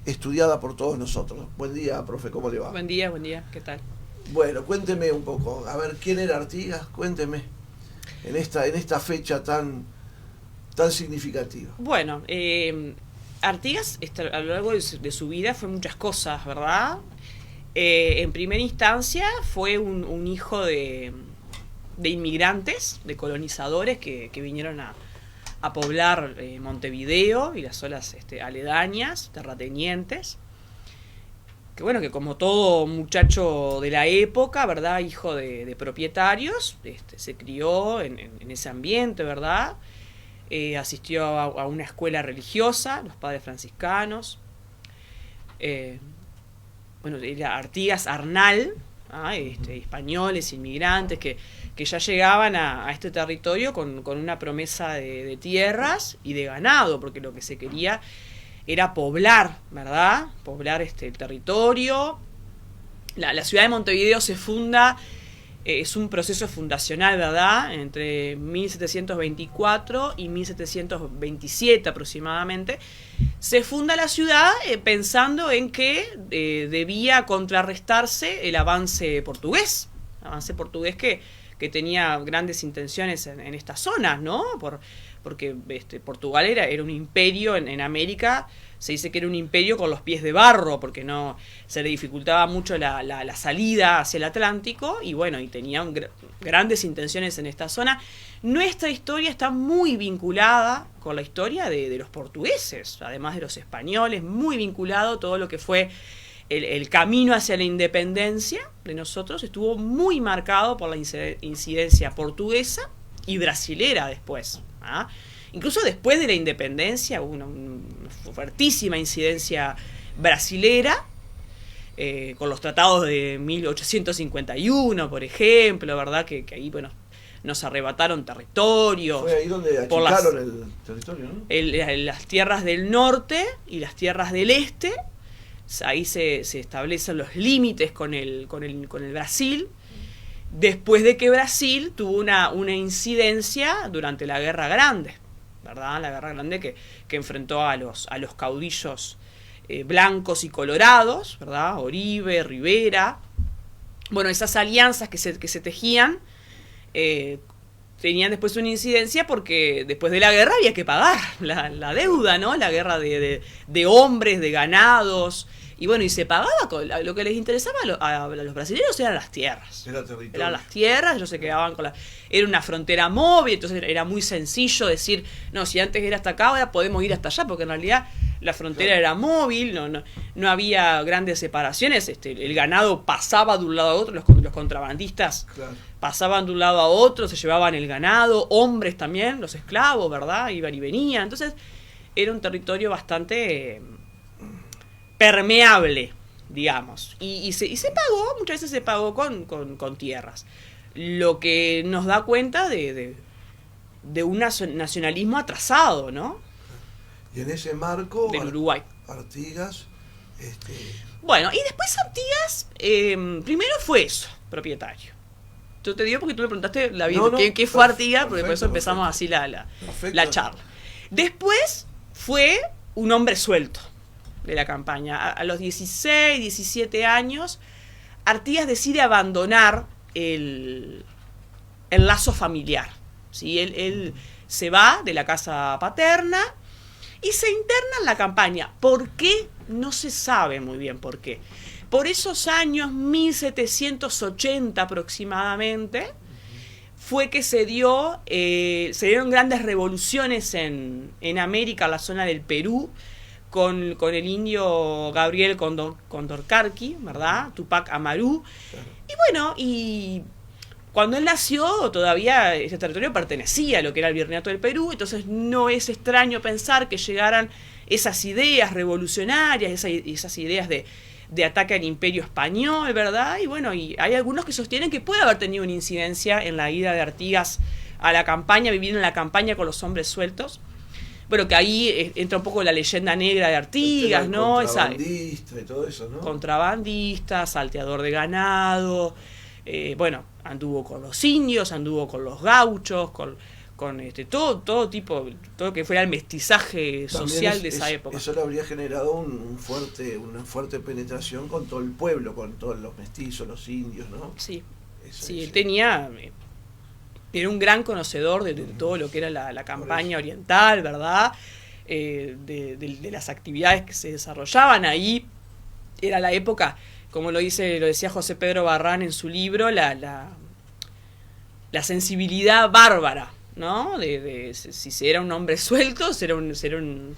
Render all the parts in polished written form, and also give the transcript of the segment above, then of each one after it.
estudiada por todos nosotros. Buen día, profe, ¿cómo le va? Buen día, ¿qué tal? Bueno, cuénteme un poco, a ver, ¿quién era Artigas? Cuénteme, en esta fecha tan significativa. Bueno, Artigas a lo largo de su vida fue muchas cosas, ¿verdad? En primera instancia fue un hijo de inmigrantes, de colonizadores que vinieron a poblar Montevideo y las zonas aledañas, terratenientes. Que bueno, que como todo muchacho de la época, ¿verdad? Hijo de propietarios, se crió en ese ambiente, ¿verdad? Asistió a una escuela religiosa, los padres franciscanos. Bueno, era Artigas Arnal, españoles, inmigrantes, que ya llegaban a este territorio con una promesa de tierras y de ganado, porque lo que se quería era poblar, ¿verdad? Poblar el territorio. La ciudad de Montevideo se funda, es un proceso fundacional, ¿verdad? Entre 1724 y 1727 aproximadamente. Se funda la ciudad pensando en que debía contrarrestarse el avance portugués. Que tenía grandes intenciones en estas zonas, ¿no? Porque Portugal era un imperio en América. Se dice que era un imperio con los pies de barro, porque no se le dificultaba mucho la salida hacia el Atlántico, y bueno, y tenían grandes intenciones en esta zona. Nuestra historia está muy vinculada con la historia de los portugueses, además de los españoles, muy vinculado todo lo que fue el camino hacia la independencia de nosotros, estuvo muy marcado por la incidencia portuguesa y brasilera después, ¿ah? Incluso después de la independencia hubo una fuertísima incidencia brasilera, con los tratados de 1851, por ejemplo, ¿verdad? Que ahí, bueno, nos arrebataron territorios. Fue ahí donde achicaron el territorio, ¿no? Las tierras del norte y las tierras del este, ahí se establecen los límites con el Brasil, después de que Brasil tuvo una incidencia durante la Guerra Grande, ¿verdad? La Guerra Grande que enfrentó a los caudillos blancos y colorados, ¿verdad? Oribe, Rivera. Bueno, esas alianzas que se tejían tenían después una incidencia porque después de la guerra había que pagar la deuda, ¿no? La guerra de hombres, de ganados. Y bueno, y se pagaba con lo que les interesaba a los brasileños eran las tierras. Eran las tierras, ellos se quedaban con era una frontera móvil, entonces era muy sencillo decir, no, si antes era hasta acá, ahora podemos ir hasta allá, porque en realidad la frontera era móvil, no había grandes separaciones, el ganado pasaba de un lado a otro, los contrabandistas pasaban de un lado a otro, se llevaban el ganado, hombres también, los esclavos, ¿verdad? Iban y venían, entonces era un territorio bastante permeable, digamos, y se pagó, muchas veces se pagó con tierras, lo que nos da cuenta de un nacionalismo atrasado, ¿no? Y en ese marco del Uruguay. Artigas Bueno, y después Artigas primero fue eso, propietario. Yo te digo porque tú me preguntaste qué fue Artigas, porque por eso empezamos así la charla. Después fue un hombre suelto de la campaña. A los 16, 17 años, Artigas decide abandonar el lazo familiar, ¿sí? Él se va de la casa paterna y se interna en la campaña. ¿Por qué? No se sabe muy bien por qué. Por esos años, 1780 aproximadamente, fue que se dieron grandes revoluciones en América, en la zona del Perú, con el indio Gabriel Condorcanqui, ¿verdad? Tupac Amaru. Y bueno, y cuando él nació, todavía ese territorio pertenecía a lo que era el Virreinato del Perú, entonces no es extraño pensar que llegaran esas ideas revolucionarias, esas ideas de ataque al imperio español, ¿verdad? Y bueno, y hay algunos que sostienen que puede haber tenido una incidencia en la ida de Artigas a la campaña, vivir en la campaña con los hombres sueltos. Bueno, que ahí entra un poco la leyenda negra de Artigas, ¿no? Contrabandista y todo eso, ¿no? Contrabandista, salteador de ganado, bueno, anduvo con los indios, anduvo con los gauchos, con todo tipo, todo lo que fuera el mestizaje social de esa época. Eso le habría generado una fuerte penetración con todo el pueblo, con todos los mestizos, los indios, ¿no? Sí, Eso, sí, él era un gran conocedor de todo lo que era la campaña oriental, ¿verdad? De las actividades que se desarrollaban ahí. Era la época, como lo decía José Pedro Barrán en su libro, la sensibilidad bárbara, ¿no? De si era un hombre suelto, si era un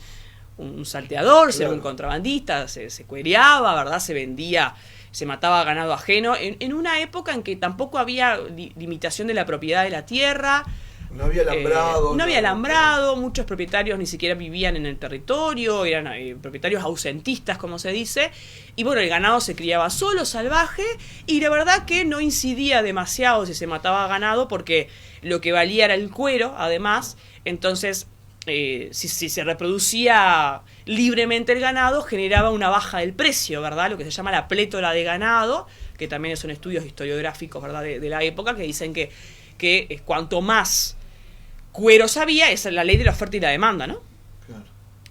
salteador, si era un contrabandista, se cuereaba, ¿verdad? Se vendía, se mataba ganado ajeno, en una época en que tampoco había limitación de la propiedad de la tierra. No había alambrado. No había alambrado, muchos propietarios ni siquiera vivían en el territorio, eran propietarios ausentistas, como se dice, y bueno, el ganado se criaba solo, salvaje, y la verdad que no incidía demasiado si se mataba ganado, porque lo que valía era el cuero, además, entonces si se reproducía libremente el ganado, generaba una baja del precio, ¿verdad? Lo que se llama la plétora de ganado, que también son estudios historiográficos, ¿verdad? De la época, que dicen que cuanto más cueros había, esa es la ley de la oferta y la demanda, ¿no? Claro.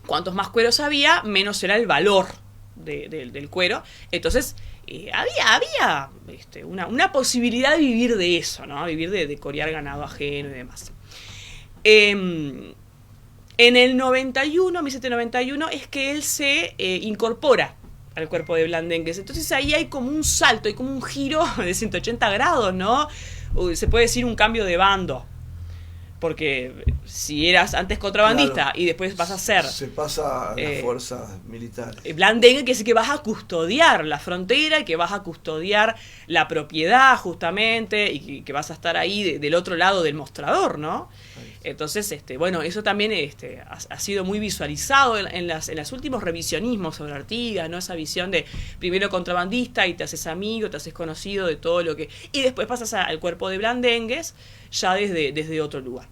Cuantos más cueros había, menos era el valor del cuero. Entonces, había una posibilidad de vivir de eso, ¿no? Vivir de corear ganado ajeno y demás. En el 1791, es que él se incorpora al cuerpo de Blandengues. Entonces ahí hay como un salto, hay como un giro de 180 grados, ¿no? Se puede decir un cambio de bando. Porque si eras antes contrabandista, claro, y después vas a ser... Se pasa a las fuerzas militares. Blandengue, que es que vas a custodiar la frontera y que vas a custodiar la propiedad, justamente, y que vas a estar ahí del otro lado del mostrador, ¿no? Entonces, bueno, eso también ha sido muy visualizado en los últimos revisionismos sobre Artigas, ¿no? Esa visión de primero contrabandista y te haces amigo, te haces conocido de todo lo que... Y después pasas al cuerpo de Blandengues ya desde otro lugar.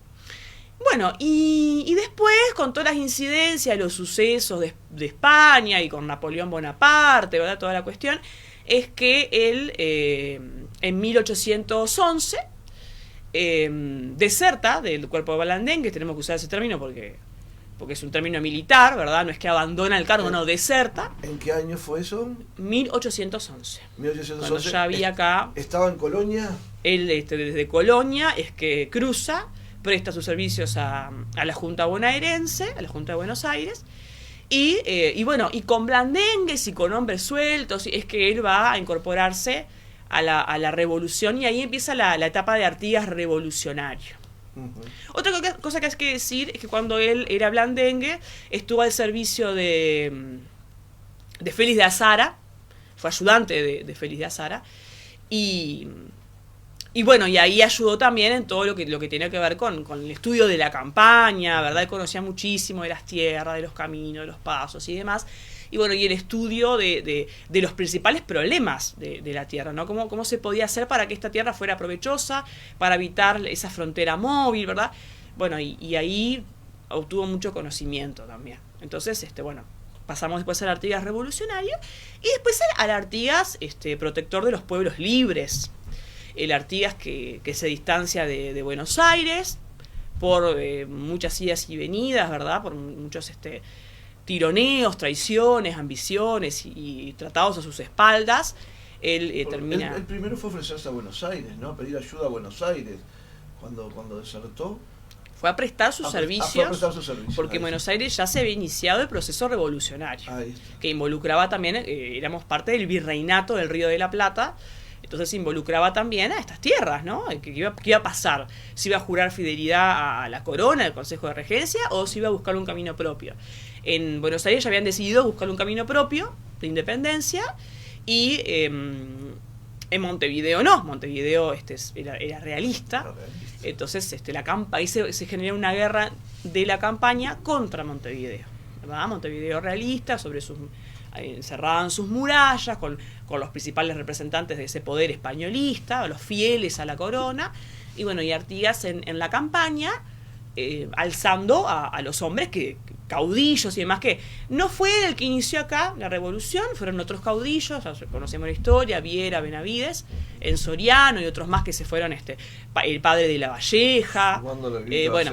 Bueno, y después, con todas las incidencias, los sucesos de España y con Napoleón Bonaparte, ¿verdad? Toda la cuestión, es que él, en 1811... deserta del cuerpo de Blandengues. Tenemos que usar ese término porque es un término militar, ¿verdad? No es que abandona el cargo, no, deserta. ¿En qué año fue eso? 1811. 1811. Cuando ya había acá... ¿Estaba en Colonia? Él desde Colonia es que cruza, presta sus servicios a la Junta bonaerense, a la Junta de Buenos Aires, y bueno, y con Blandengues y con hombres sueltos, es que él va a incorporarse a la revolución, y ahí empieza la etapa de Artigas revolucionario. Uh-huh. Otra cosa que hay que decir es que cuando él era Blandengue, estuvo al servicio de Félix de Azara, fue ayudante de Félix de Azara, y bueno, y ahí ayudó también en todo lo que tenía que ver con el estudio de la campaña, ¿verdad? Él conocía muchísimo de las tierras, de los caminos, de los pasos y demás. Y bueno, y el estudio de los principales problemas de la tierra, ¿no? Cómo se podía hacer para que esta tierra fuera provechosa, para evitar esa frontera móvil, ¿verdad? Bueno, y ahí obtuvo mucho conocimiento también. Entonces, bueno, pasamos después al Artigas revolucionario y después al Artigas protector de los pueblos libres. El Artigas que se distancia de Buenos Aires por muchas idas y venidas, ¿verdad? Por muchos... tironeos, traiciones, ambiciones y tratados a sus espaldas. Él termina... El primero fue ofrecerse a Buenos Aires, ¿no? Pedir ayuda a Buenos Aires cuando desertó. Fue a prestar sus servicios, porque en Buenos Aires ya se había iniciado el proceso revolucionario, que involucraba también, éramos parte del virreinato del Río de la Plata, entonces involucraba también a estas tierras, ¿no? ¿Qué iba a pasar? ¿Si iba a jurar fidelidad a la corona, al Consejo de Regencia, o si iba a buscar un camino propio? En Buenos Aires ya habían decidido buscar un camino propio de independencia, y en Montevideo no. Montevideo era realista. Entonces ahí se generó una guerra de la campaña contra Montevideo, ¿verdad? Montevideo realista, encerraban sus murallas con los principales representantes de ese poder españolista, los fieles a la corona. Y bueno, y Artigas en la campaña, alzando a los hombres que caudillos y demás, que no fue el que inició acá la revolución, fueron otros caudillos, conocemos la historia, Viera, Benavides, en Soriano y otros más que se fueron, el padre de la Valleja, bueno,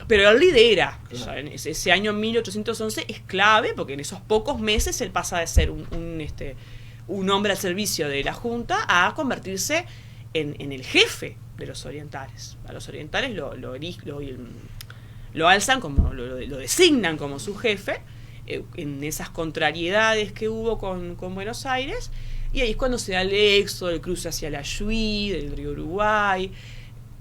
pero él lidera, claro. O sea, ese año 1811 es clave, porque en esos pocos meses él pasa de ser un hombre al servicio de la Junta a convertirse en el jefe de los orientales. A los orientales lo alzan, lo designan como su jefe, en esas contrariedades que hubo con Buenos Aires, y ahí es cuando se da el éxodo, el cruce hacia la Chuy, del río Uruguay,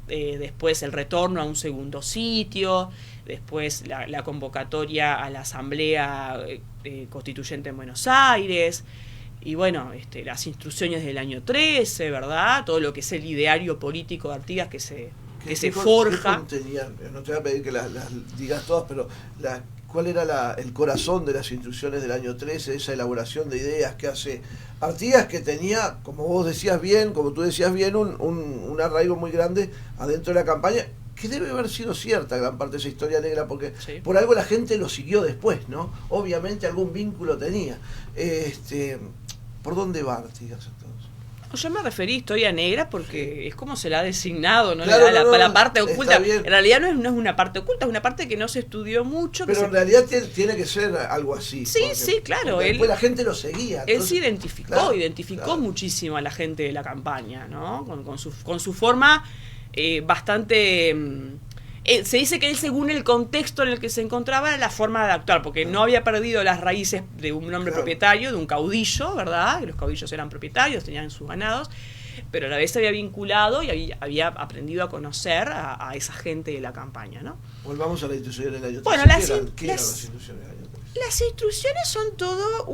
después el retorno a un segundo sitio, después la convocatoria a la Asamblea Constituyente en Buenos Aires, y bueno, las instrucciones del año 13, ¿verdad? Todo lo que es el ideario político de Artigas que se forja. No te voy a pedir que las digas todas, pero ¿cuál era el corazón de las instrucciones del año 13, esa elaboración de ideas que hace Artigas, que tenía, como vos decías bien, como tú decías bien, un arraigo muy grande adentro de la campaña, que debe haber sido cierta gran parte de esa historia negra, porque sí, por algo la gente lo siguió después, ¿no? Obviamente algún vínculo tenía. ¿Por dónde va Artigas entonces? Yo me referí a historia negra porque es como se la ha designado, ¿no? Claro, la parte oculta. En realidad no es una parte oculta, es una parte que no se estudió mucho. Pero en realidad tiene que ser algo así. Sí, sí, claro. Después la gente lo seguía. Él se identificó muchísimo a la gente de la campaña, ¿no? Con su forma bastante... se dice que él, según el contexto en el que se encontraba, era la forma de actuar, porque no había perdido las raíces de un hombre propietario, de un caudillo, ¿verdad? Los caudillos eran propietarios, tenían sus ganados, pero a la vez se había vinculado y había aprendido a conocer a esa gente de la campaña, ¿no? Volvamos a la institución del año 13. Bueno, ¿Qué eran las instituciones del año 13? Las instituciones son todo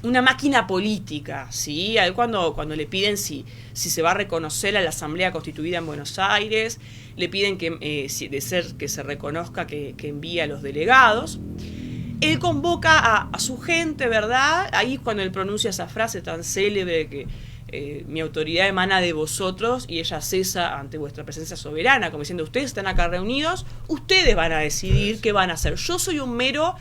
una máquina política, ¿sí? A él cuando le piden si se va a reconocer a la Asamblea constituida en Buenos Aires, le piden que se reconozca que envíe a los delegados. Él convoca a su gente, ¿verdad? Ahí cuando él pronuncia esa frase tan célebre que mi autoridad emana de vosotros y ella cesa ante vuestra presencia soberana, como diciendo, ustedes están acá reunidos, ustedes van a decidir qué van a hacer. Yo soy un mero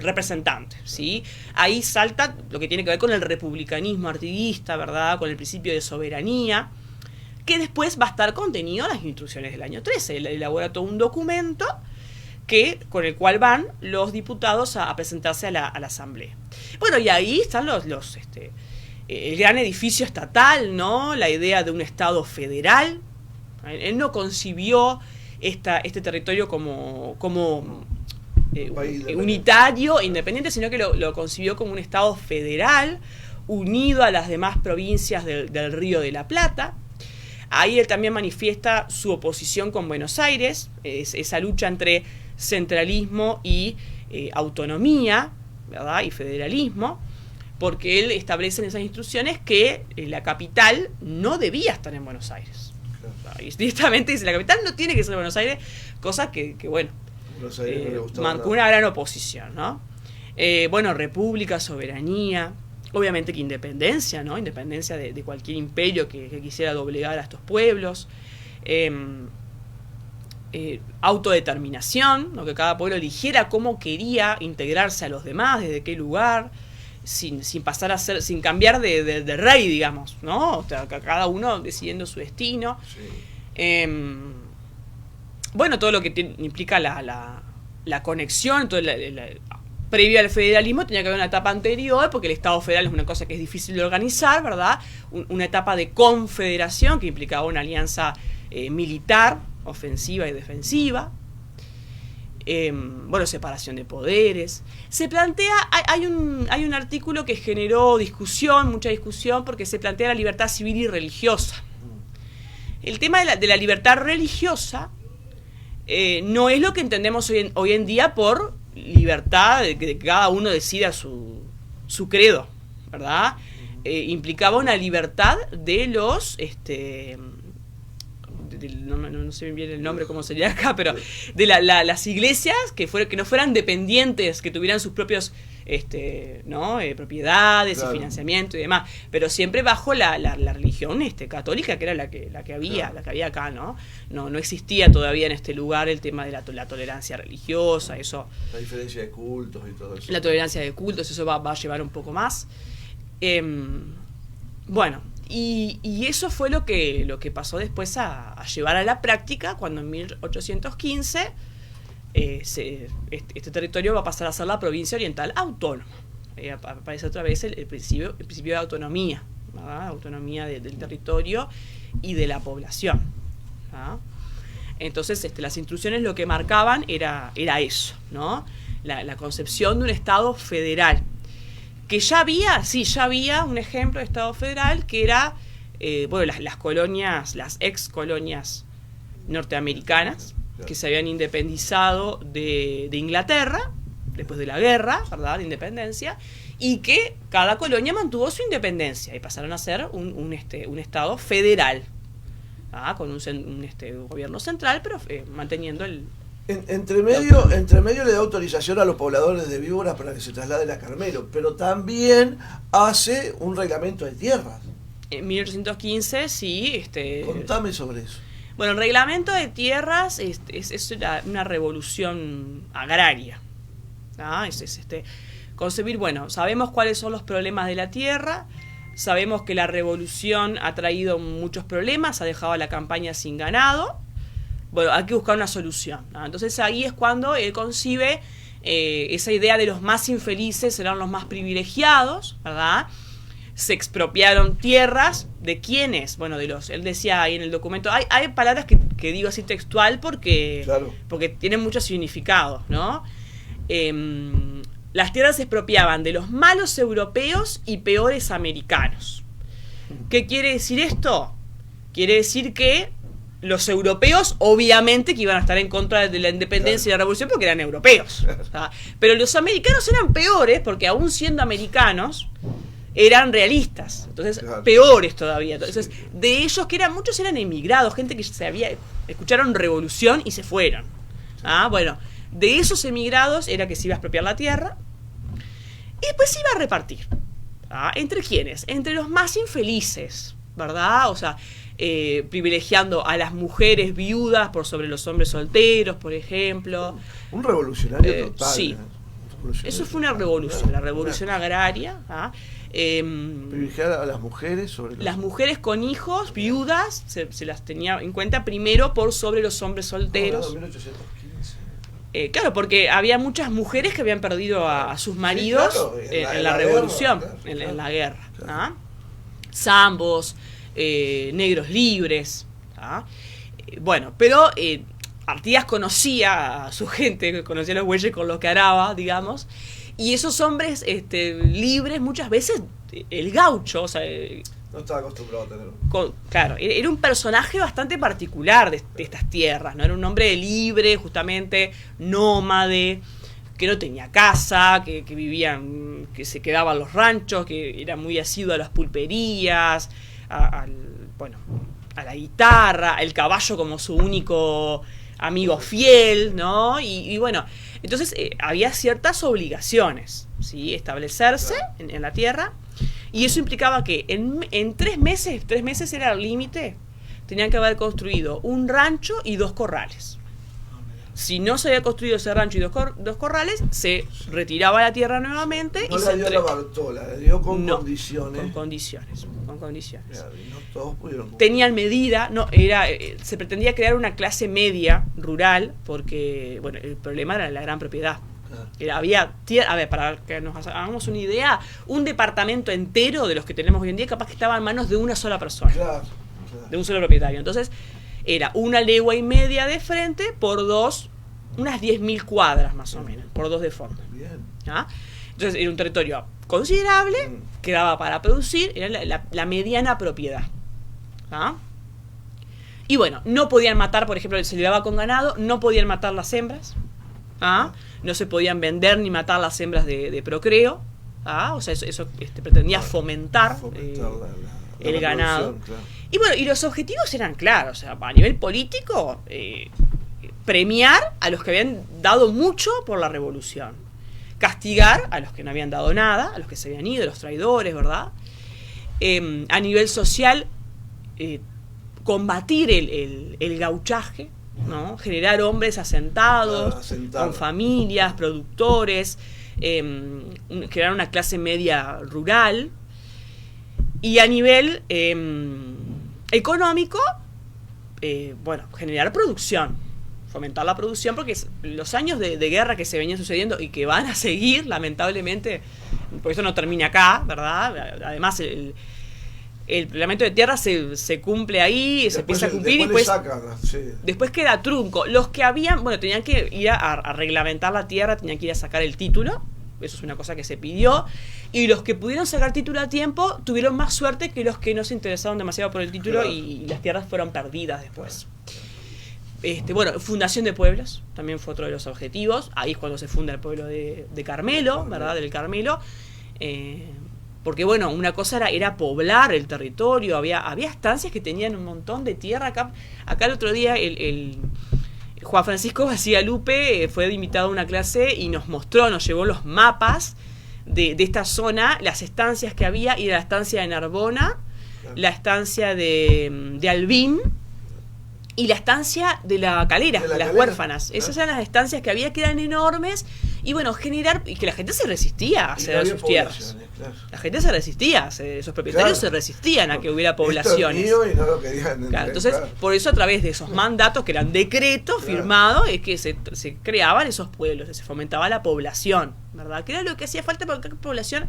representante, ¿sí? Ahí salta lo que tiene que ver con el republicanismo artiguista, ¿verdad? Con el principio de soberanía, que después va a estar contenido en las instrucciones del año 13. Él elabora todo un documento con el cual van los diputados a presentarse a la asamblea. Bueno, y ahí están el gran edificio estatal, ¿no? La idea de un Estado federal. Él no concibió este territorio como unitario e independiente, sino que lo concibió como un Estado federal unido a las demás provincias del Río de la Plata. Ahí él también manifiesta su oposición con Buenos Aires, esa lucha entre centralismo y autonomía, ¿verdad? Y federalismo, porque él establece en esas instrucciones que la capital no debía estar en Buenos Aires. Claro. Y directamente dice, la capital no tiene que ser Buenos Aires, cosa que bueno, marcó una gran oposición, ¿no? Bueno, república, soberanía, obviamente que independencia, ¿no? Independencia de cualquier imperio que quisiera doblegar a estos pueblos. Autodeterminación, ¿no? Que cada pueblo eligiera cómo quería integrarse a los demás, desde qué lugar, sin pasar a ser, sin cambiar de rey, digamos, ¿no? O sea, cada uno decidiendo su destino. Sí. Bueno, todo lo que implica la conexión, todo previo al federalismo tenía que haber una etapa anterior, porque el Estado federal es una cosa que es difícil de organizar, ¿verdad? Una etapa de confederación que implicaba una alianza militar, ofensiva y defensiva. Bueno, separación de poderes. Se plantea, hay un artículo que generó mucha discusión, porque se plantea la libertad civil y religiosa. El tema de la libertad religiosa no es lo que entendemos hoy en día por libertad de que cada uno decida su credo, ¿verdad? Implicaba una libertad de no sé bien el nombre, cómo sería acá, pero de las iglesias que no fueran dependientes, que tuvieran sus propios propiedades, claro, y financiamiento y demás, pero siempre bajo la religión católica, que era la que había, claro, la que había acá, no existía todavía en este lugar el tema de la tolerancia religiosa, eso, la diferencia de cultos y todo eso, la tolerancia de cultos, eso va a llevar un poco más. Bueno, y eso fue lo que pasó después a llevar a la práctica cuando en 1815 este territorio va a pasar a ser la provincia oriental autónoma. Aparece otra vez el principio de autonomía, ¿verdad? Autonomía del territorio y de la población, ¿verdad? Entonces las instrucciones lo que marcaban era eso, ¿no? La concepción de un Estado federal. Que ya había un ejemplo de Estado federal que era las colonias, las ex colonias norteamericanas, que se habían independizado de Inglaterra después de la guerra, ¿verdad?, de independencia, y que cada colonia mantuvo su independencia y pasaron a ser un Estado federal, con un gobierno central, pero manteniendo el... Entre medio le da autorización a los pobladores de Víbora para que se trasladen a Carmelo, pero también hace un reglamento de tierras. En 1815, sí. Contame sobre eso. Bueno, el reglamento de tierras es una revolución agraria. Concebir, sabemos cuáles son los problemas de la tierra, sabemos que la revolución ha traído muchos problemas, ha dejado a la campaña sin ganado. Bueno, hay que buscar una solución, ¿no? Entonces ahí es cuando él concibe esa idea de los más infelices serán los más privilegiados, ¿verdad? Se expropiaron tierras, ¿de quiénes? Bueno, él decía ahí en el documento, hay palabras que digo así textual porque, claro, porque tienen mucho significado, ¿no? Las tierras se expropiaban de los malos europeos y peores americanos. ¿Qué quiere decir esto? Quiere decir que los europeos, obviamente, que iban a estar en contra de la independencia, claro, y la revolución porque eran europeos. Claro. Pero los americanos eran peores porque, aún siendo americanos, eran realistas. Entonces, claro, peores todavía. Entonces, sí, de ellos, muchos eran emigrados, gente que escucharon revolución y se fueron. Sí. Bueno, de esos emigrados era que se iba a expropiar la tierra y después se iba a repartir. ¿Entre quiénes? Entre los más infelices, ¿verdad? O sea, privilegiando a las mujeres viudas por sobre los hombres solteros, por ejemplo. Un revolucionario total. Sí. Eso fue una revolución, la revolución agraria. Privilegiar a las mujeres sobre las mujeres con hijos, viudas, se las tenía en cuenta primero por sobre los hombres solteros. 1815. Claro, porque había muchas mujeres que habían perdido a sus maridos, sí, claro, en la revolución, guerra, claro, en la guerra. Claro. Zambos, negros libres. Bueno, pero Artigas conocía a su gente, conocía a los bueyes con los que araba, digamos, y esos hombres libres, muchas veces el gaucho, o sea, no estaba acostumbrado a tenerlo. Claro, era un personaje bastante particular de estas tierras, ¿no? Era un hombre libre, justamente, nómade, que no tenía casa, que vivían, que se quedaba en los ranchos, que era muy asiduo a las pulperías, a la guitarra, el caballo como su único amigo fiel, ¿no? Y bueno, entonces había ciertas obligaciones, ¿sí? Establecerse en la tierra, y eso implicaba que en 3 meses era el límite, tenían que haber construido un rancho y 2 corrales. Si no se había construido ese rancho y dos corrales, se retiraba la tierra nuevamente. No, y le dio la Bartola, le dio con condiciones. Con condiciones. Claro, y no todos pudieron cumplir. Tenían medida, se pretendía crear una clase media rural, porque el problema era la gran propiedad. Había tierra, para que nos hagamos una idea, un departamento entero de los que tenemos hoy en día capaz que estaba en manos de una sola persona. Claro. De un solo propietario. Entonces, era 1 legua y media de frente por 2, unas 10.000 cuadras más o menos, por 2 de fondo. Bien. Entonces era un territorio considerable, que daba para producir, era la mediana propiedad. Y bueno, no podían matar, por ejemplo, se llevaba con ganado, no podían matar las hembras, no se podían vender ni matar las hembras de procreo, o sea, eso pretendía fomentar el ganado. Claro. Y bueno, y los objetivos eran claros, o sea, a nivel político, premiar a los que habían dado mucho por la revolución, castigar a los que no habían dado nada, a los que se habían ido, los traidores, ¿verdad? A nivel social, combatir el gauchaje, ¿no? Generar hombres asentados, con familias, productores, crear una clase media rural. Y a nivel económico, generar producción, fomentar la producción, porque los años de guerra que se venían sucediendo y que van a seguir, lamentablemente, porque eso no termina acá, ¿verdad? Además, el reglamento de tierra se cumple ahí, se empieza a cumplir y después queda trunco. Los que habían, tenían que ir a reglamentar la tierra, tenían que ir a sacar el título, eso es una cosa que se pidió, y los que pudieron sacar título a tiempo tuvieron más suerte que los que no se interesaron demasiado por el título, claro. y las tierras fueron perdidas después. Fundación de pueblos también fue otro de los objetivos. Ahí es cuando se funda el pueblo de Carmelo, ¿verdad? Del Carmelo. Porque una cosa era poblar el territorio, había estancias que tenían un montón de tierra. Acá el otro día el Juan Francisco Bacigalupe fue invitado a una clase y nos llevó los mapas de esta zona, las estancias que había, y la estancia de Narbona, la estancia de Albín y la estancia de la Calera, de las huérfanas. Esas eran las estancias que había, que eran enormes, y generar, y que la gente se resistía a ceder sus tierras. Claro. La gente se resistía, esos propietarios se resistían a que hubiera poblaciones. Esto es mío y no lo querían. Claro, entonces, por eso a través de esos mandatos, que eran decretos firmados, es que se creaban esos pueblos, se fomentaba la población, ¿verdad? Que era lo que hacía falta para la población.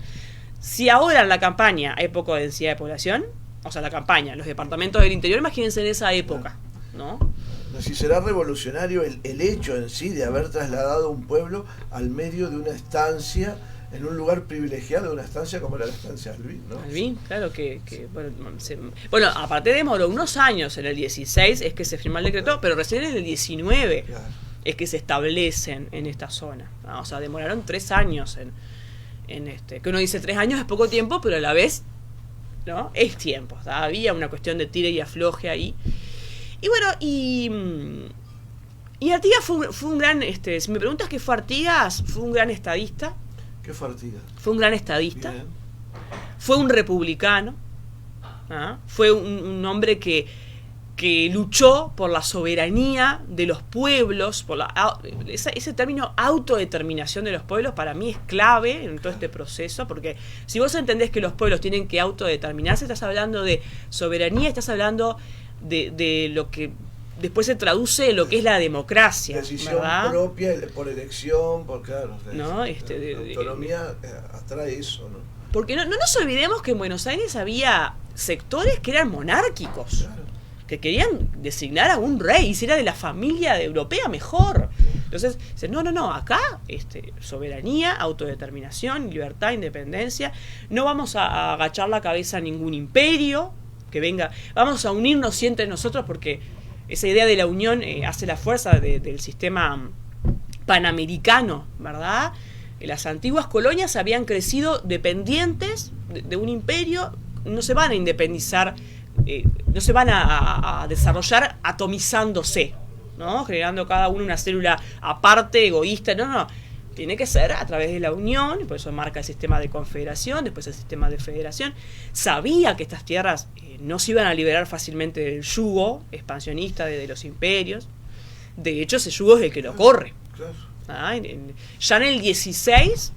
Si ahora en la campaña hay poca densidad de población, o sea, la campaña, los departamentos del interior, imagínense en esa época, ¿no? Si será revolucionario el hecho en sí de haber trasladado un pueblo al medio de una estancia, en un lugar privilegiado de una estancia como era la estancia Albín, ¿no? Albín, claro que aparte demoró unos años, en el 16 es que se firmó el decreto, pero recién en el 19 es que se establecen en esta zona, ¿no? O sea, demoraron 3 años que uno dice 3 años es poco tiempo, pero a la vez, ¿no? Es tiempo, o sea, había una cuestión de tire y afloje ahí. Y Artigas fue un gran, si me preguntas qué fue Artigas, fue un gran estadista. ¿Qué fue Artigas? Fue un gran estadista. Bien. Fue un republicano. Fue un hombre que luchó por la soberanía de los pueblos, por ese término autodeterminación de los pueblos para mí es clave en todo este proceso, porque si vos entendés que los pueblos tienen que autodeterminarse, estás hablando de soberanía, estás hablando de lo que después se traduce en lo que es la democracia, decisión, ¿verdad? Propia, por elección, ¿no? La autonomía atrae eso, ¿no? Porque no nos olvidemos que en Buenos Aires había sectores que eran monárquicos, claro, que querían designar a un rey, y si era de la familia europea mejor. Entonces, no, acá soberanía, autodeterminación, libertad, independencia, no vamos a agachar la cabeza a ningún imperio que venga, vamos a unirnos entre nosotros, porque esa idea de la unión hace la fuerza del sistema panamericano, ¿verdad? Las antiguas colonias habían crecido dependientes de un imperio, no se van a independizar, no se van a desarrollar atomizándose, ¿no? Generando cada uno una célula aparte, egoísta, no. Tiene que ser a través de la unión, y por eso marca el sistema de confederación, después el sistema de federación. Sabía que estas tierras no se iban a liberar fácilmente del yugo expansionista de los imperios. De hecho, ese yugo es el que lo corre. Claro. Ya en el 1816,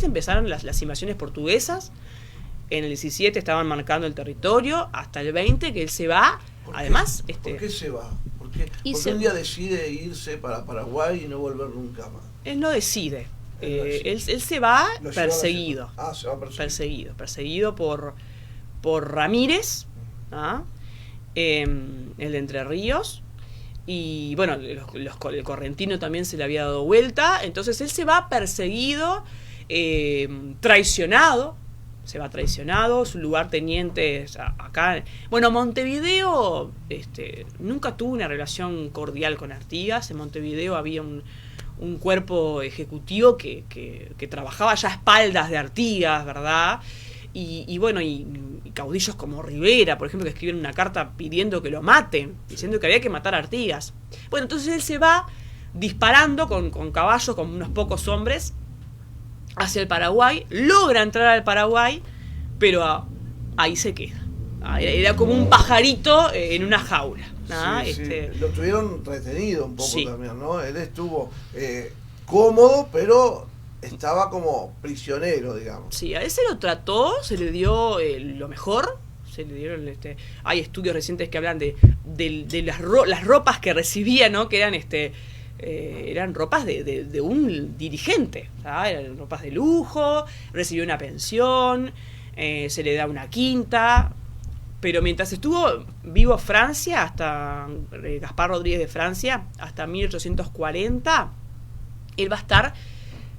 empezaron las invasiones portuguesas. En el 17 estaban marcando el territorio, hasta el 20 que él se va. Además, ¿por qué se va? Porque un día decide irse para Paraguay y no volver nunca más. Él no decide. Él se va perseguido. Se va perseguido por Ramírez, el de Entre Ríos. Y el correntino también se le había dado vuelta. Entonces él se va perseguido, traicionado. Su lugarteniente acá. Montevideo nunca tuvo una relación cordial con Artigas. En Montevideo había un cuerpo ejecutivo que trabajaba ya a espaldas de Artigas, ¿verdad? Y bueno, y caudillos como Rivera, por ejemplo, que escriben una carta pidiendo que lo maten, diciendo que había que matar a Artigas. Bueno, entonces él se va disparando con caballos, con unos pocos hombres, hacia el Paraguay, logra entrar al Paraguay, pero ahí se queda. Era como un pajarito en una jaula. ¿no? Sí. Lo tuvieron retenido un poco también, ¿no? Él estuvo cómodo, pero estaba como prisionero, digamos. Sí, a ese lo trató, se le dio lo mejor. Se le dieron, hay estudios recientes que hablan de las ropas que recibía, ¿no? Que eran ropas de un dirigente, ¿sabes? Eran ropas de lujo, recibió una pensión, se le da una quinta, pero mientras estuvo vivo Francia, hasta Gaspar Rodríguez de Francia, hasta 1840, él va a estar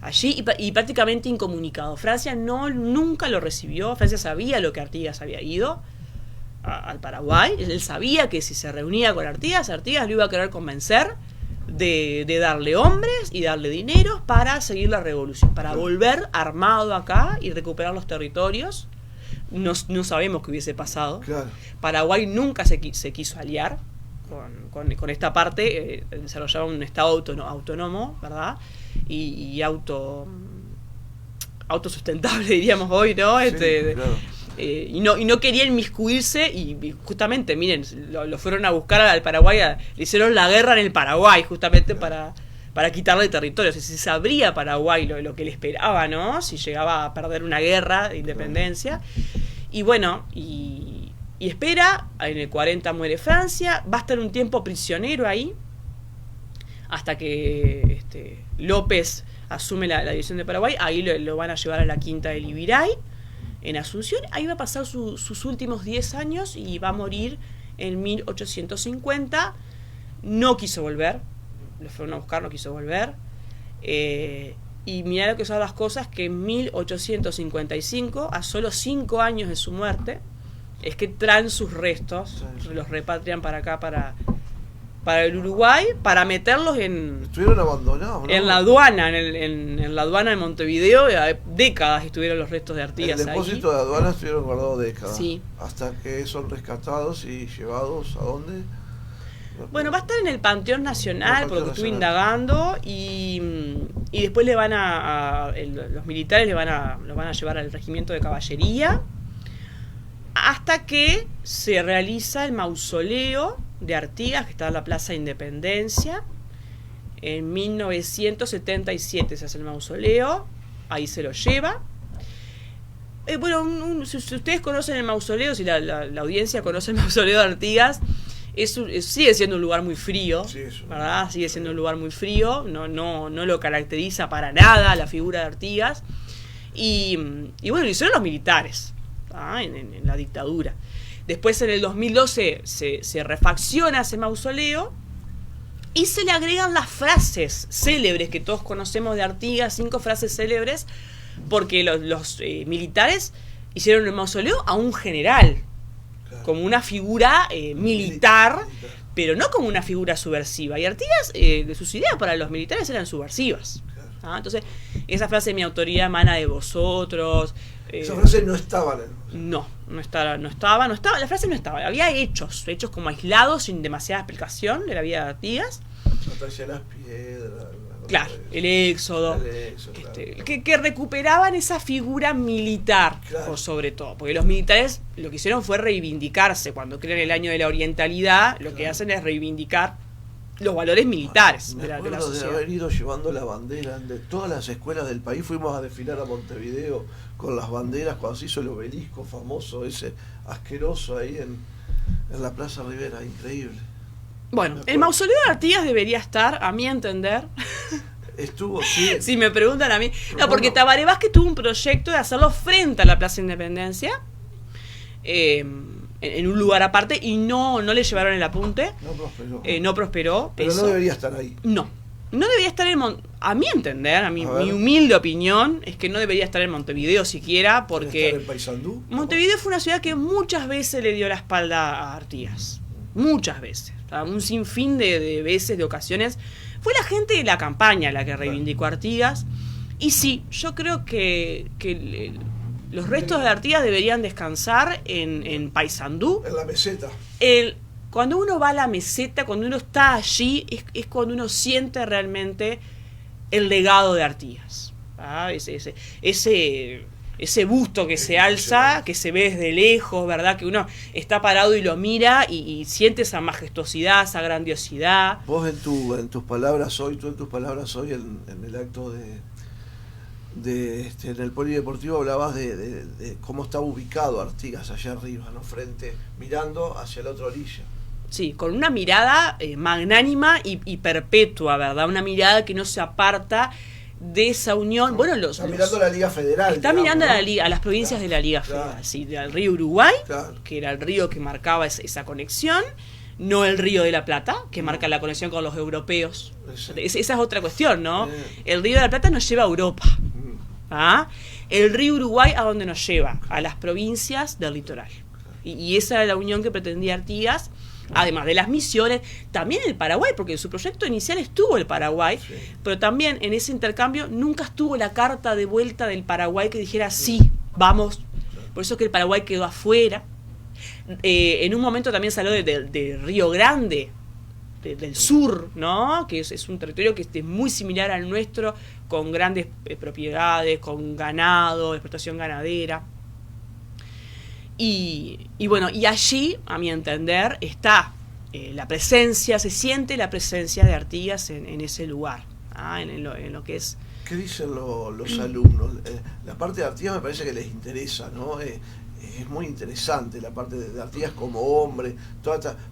allí y prácticamente incomunicado. Francia nunca lo recibió. Francia sabía lo que Artigas había ido al Paraguay. Él sabía que si se reunía con Artigas lo iba a querer convencer de darle hombres y darle dinero para seguir la revolución, para volver armado acá y recuperar los territorios. No sabemos qué hubiese pasado. Claro. Paraguay nunca se quiso aliar con esta parte, desarrollaba un estado autónomo, ¿verdad? Y autosustentable, diríamos hoy, ¿no? Sí, claro. Y no quería inmiscuirse, y justamente, miren, lo fueron a buscar al Paraguay, le hicieron la guerra en el Paraguay, justamente para quitarle territorio. O sea, si sabría Paraguay lo que le esperaba, ¿no? Si llegaba a perder una guerra de independencia. Y bueno, y espera, en el 40 muere Francia, va a estar un tiempo prisionero ahí, hasta que López asume la dirección de Paraguay. Ahí lo van a llevar a la quinta del Ibiray, en Asunción. Ahí va a pasar sus últimos 10 años y va a morir en 1850. No quiso volver, lo fueron a buscar, no quiso volver. Y mirá lo que son las cosas, que en 1855, a solo 5 años de su muerte, es que traen sus restos, los repatrian para acá, para el Uruguay, para meterlos estuvieron abandonados, ¿no? En la aduana, en la aduana de Montevideo. Décadas estuvieron los restos de Artigas ahí. En el depósito de aduana estuvieron guardados décadas. Sí. Hasta que son rescatados y llevados ¿a dónde? Bueno, va a estar en el Panteón Nacional, por lo que estuve indagando, y después le van los militares lo van a llevar al regimiento de caballería, hasta que se realiza el mausoleo de Artigas, que está en la Plaza Independencia. En 1977 se hace el mausoleo, ahí se lo lleva. Bueno, si ustedes conocen el mausoleo, si la audiencia conoce el mausoleo de Artigas, sigue siendo un lugar muy frío, sí, ¿verdad? Sigue siendo un lugar muy frío, no lo caracteriza para nada la figura de Artigas. Y bueno, lo hicieron los militares, ¿ah? en la dictadura. Después, en el 2012 se refacciona ese mausoleo y se le agregan las frases célebres que todos conocemos de Artigas, 5 frases célebres, porque los militares hicieron el mausoleo a un general, como una figura militar, pero no como una figura subversiva. Y Artigas, de sus ideas para los militares eran subversivas. ¿Ah? Entonces, esa frase, mi autoridad emana de vosotros. Esa frase no estaba. No estaba. La frase no estaba. Había hechos como aislados, sin demasiada explicación de la vida de Artigas. Batalla de las piedras. Claro, el éxodo. Claro. Que recuperaban esa figura militar, claro, sobre todo. Porque los militares lo que hicieron fue reivindicarse. Cuando crean el año de la orientalidad, lo que hacen es reivindicar los valores militares de la sociedad. De haber ido llevando la bandera de todas las escuelas del país. Fuimos a desfilar a Montevideo con las banderas cuando se hizo el obelisco famoso, ese asqueroso ahí en la Plaza Rivera. Increíble. Bueno, el mausoleo de Artigas debería estar, a mi entender. Estuvo, sí. Si me preguntan a mí. No, porque Tabaré Vázquez tuvo un proyecto de hacerlo frente a la Plaza Independencia, en un lugar aparte, y no le llevaron el apunte. No prosperó. Pero eso no debería estar ahí. No debería estar a mi entender, mi humilde opinión, es que no debería estar en Montevideo siquiera, porque ¿estar en Paysandú? Montevideo fue una ciudad que muchas veces le dio la espalda a Artigas. Muchas veces. Un sinfín de veces, de ocasiones. Fue la gente de la campaña la que reivindicó a Artigas. Y sí, yo creo que Los restos de Artigas deberían descansar en Paysandú. En la meseta. Cuando uno va a la meseta, cuando uno está allí, es cuando uno siente realmente el legado de Artigas. ¿Ah? Ese busto que se alza, que se ve desde lejos, ¿verdad? Que uno está parado y lo mira y siente esa majestuosidad, esa grandiosidad. Vos en tus palabras hoy, en el acto en el polideportivo hablabas de cómo está ubicado Artigas allá arriba, ¿no? Frente, mirando hacia la otra orilla. Sí, con una mirada magnánima y perpetua, ¿verdad? Una mirada que no se aparta de esa unión. Bueno, está mirando a la Liga Federal. Está mirando, ¿no?, a las provincias, claro, de la Liga Federal, claro. Sí, del río Uruguay, claro, que era el río que marcaba esa conexión, no el río de la Plata, que marca la conexión con los europeos. Esa es otra cuestión, ¿no? El río de la Plata nos lleva a Europa. ¿Ah? El río Uruguay, ¿a dónde nos lleva? A las provincias del litoral. Y esa era la unión que pretendía Artigas. Además de las misiones, también el Paraguay, porque en su proyecto inicial estuvo el Paraguay, sí, pero también en ese intercambio nunca estuvo la carta de vuelta del Paraguay que dijera sí, vamos. Por eso que el Paraguay quedó afuera. En un momento también salió de Río Grande, del sur, ¿no? Que es un territorio que es muy similar al nuestro, con grandes propiedades, con ganado, explotación ganadera. Y bueno, y allí, a mi entender, está la presencia, se siente la presencia de Artigas en ese lugar, ¿ah? en lo que es... ¿Qué dicen los alumnos? La parte de Artigas me parece que les interesa, ¿no? Es muy interesante la parte de Artigas como hombre,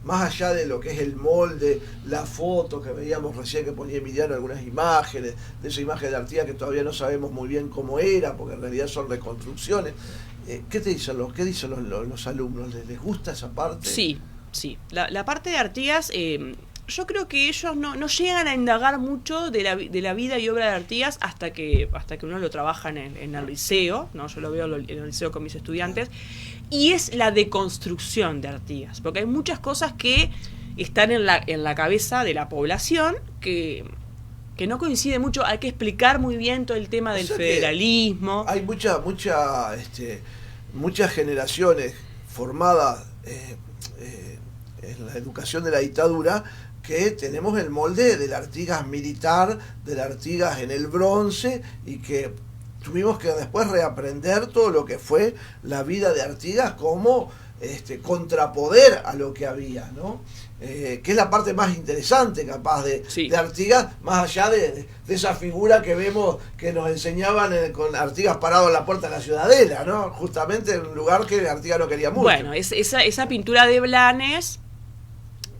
más allá de lo que es el molde, la foto que veíamos recién que ponía Emiliano, algunas imágenes, de esa imagen de Artigas que todavía no sabemos muy bien cómo era, porque en realidad son reconstrucciones. ¿Qué dicen los alumnos? ¿Les gusta esa parte? Sí. La parte de Artigas, yo creo que ellos no llegan a indagar mucho de la vida y obra de Artigas hasta que uno lo trabaja en el liceo, ¿no? Yo lo veo en el liceo con mis estudiantes, y es la deconstrucción de Artigas, porque hay muchas cosas que están en la cabeza de la población que no coincide mucho. Hay que explicar muy bien todo el tema del federalismo. Hay muchas generaciones formadas en la educación de la dictadura que tenemos el molde del Artigas militar, del Artigas en el bronce, y que tuvimos que después reaprender todo lo que fue la vida de Artigas como contrapoder a lo que había, ¿no? Que es la parte más interesante capaz de Artigas, más allá de esa figura que vemos que nos enseñaban con Artigas parado en la puerta de la Ciudadela, ¿no? Justamente en un lugar que Artigas no quería mucho. Bueno, esa pintura de Blanes,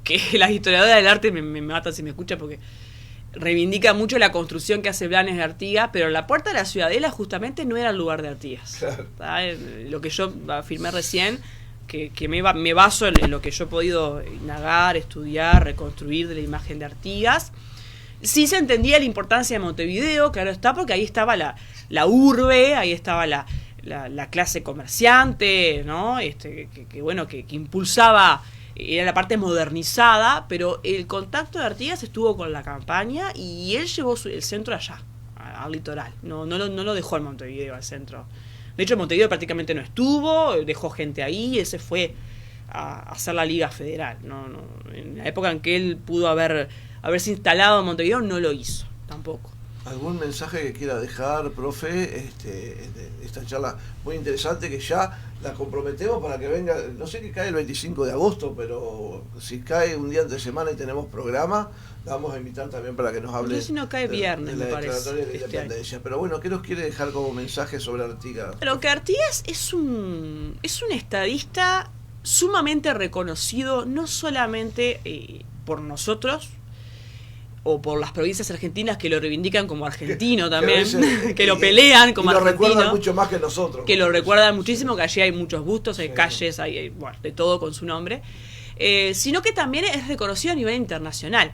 que las historiadoras del arte me matan si me escuchan, porque reivindica mucho la construcción que hace Blanes de Artigas, pero la puerta de la Ciudadela justamente no era el lugar de Artigas. Claro. Lo que yo afirmé recién, que me baso en lo que yo he podido indagar, estudiar, reconstruir de la imagen de Artigas. Sí se entendía la importancia de Montevideo, claro está, porque ahí estaba la urbe, ahí estaba la clase comerciante, ¿no? Que impulsaba, era la parte modernizada, pero el contacto de Artigas estuvo con la campaña y él llevó el centro allá, al litoral. No lo dejó en Montevideo, al centro. De hecho, en Montevideo prácticamente no estuvo, dejó gente ahí, él se fue a hacer la Liga Federal. En la época en que él pudo haberse instalado en Montevideo, no lo hizo, tampoco. ¿Algún mensaje que quiera dejar, profe? Esta charla muy interesante que ya la comprometemos para que venga, no sé qué cae el 25 de agosto, pero si cae un día entre semana y tenemos programa, la vamos a invitar también para que nos hable. No sé si no cae viernes, de la me parece. Declaratoria de la Independencia. Pero bueno, ¿qué nos quiere dejar como mensaje sobre Artigas? Pero que Artigas es un estadista sumamente reconocido, no solamente por nosotros, o por las provincias argentinas que lo reivindican como argentino también, que lo pelean como argentino. Lo recuerdan mucho más que nosotros. Que lo recuerdan muchísimo, que allí hay muchos bustos, hay calles, hay de todo con su nombre. Sino que también es reconocido a nivel internacional.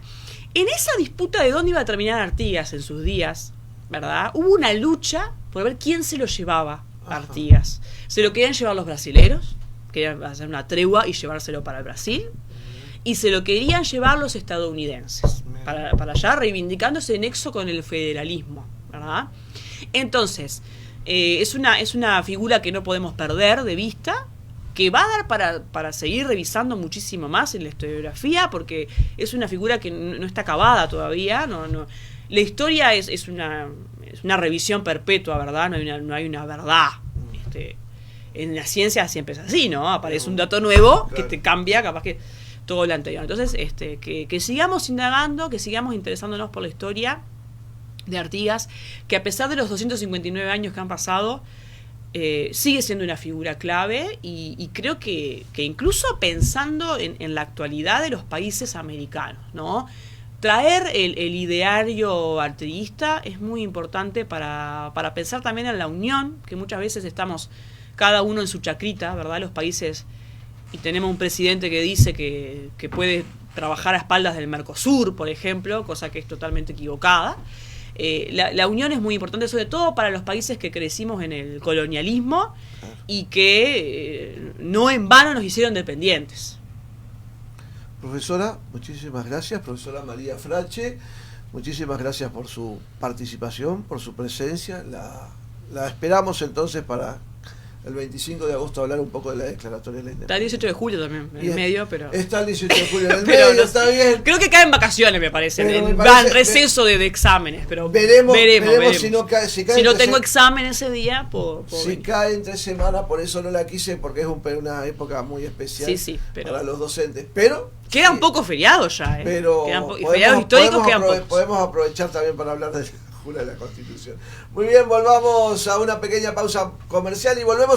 En esa disputa de dónde iba a terminar Artigas en sus días, ¿verdad? Hubo una lucha por ver quién se lo llevaba a Artigas. Se lo querían llevar los brasileros, querían hacer una tregua y llevárselo para el Brasil, y se lo querían llevar los estadounidenses, para allá, reivindicando ese nexo con el federalismo, ¿verdad? Entonces, es una figura que no podemos perder de vista, que va a dar para seguir revisando muchísimo más en la historiografía, porque es una figura que no está acabada todavía. La historia es una revisión perpetua, ¿verdad? No hay una verdad. En la ciencia siempre es así, ¿no? Aparece un dato nuevo que te cambia, capaz que todo lo anterior. Entonces, que sigamos indagando, que sigamos interesándonos por la historia de Artigas, que a pesar de los 259 años que han pasado, sigue siendo una figura clave, y creo que incluso pensando en la actualidad de los países americanos, ¿no? Traer el ideario artiguista es muy importante para pensar también en la unión, que muchas veces estamos cada uno en su chacrita, ¿verdad? Los países, y tenemos un presidente que dice que puede trabajar a espaldas del Mercosur, por ejemplo, cosa que es totalmente equivocada. La unión es muy importante, sobre todo para los países que crecimos en el colonialismo y que no en vano nos hicieron dependientes. Profesora, muchísimas gracias. Profesora María Frache, muchísimas gracias por su participación, por su presencia. La esperamos entonces para el 25 de agosto hablar un poco de la declaratoria de la independencia. Está el 18 de julio también, en el medio, pero... Está el 18 de julio en el medio, no, está bien. Creo que caen vacaciones, me parece, en receso de exámenes, pero veremos si no cae. Si no tengo examen ese día, si cae entre semana, por eso no la quise, porque es una época muy especial para los docentes. Pero quedan pocos feriados ya, pero feriados históricos quedan pocos. Podemos aprovechar también para hablar de la Constitución. Muy bien, volvamos a una pequeña pausa comercial y volvemos.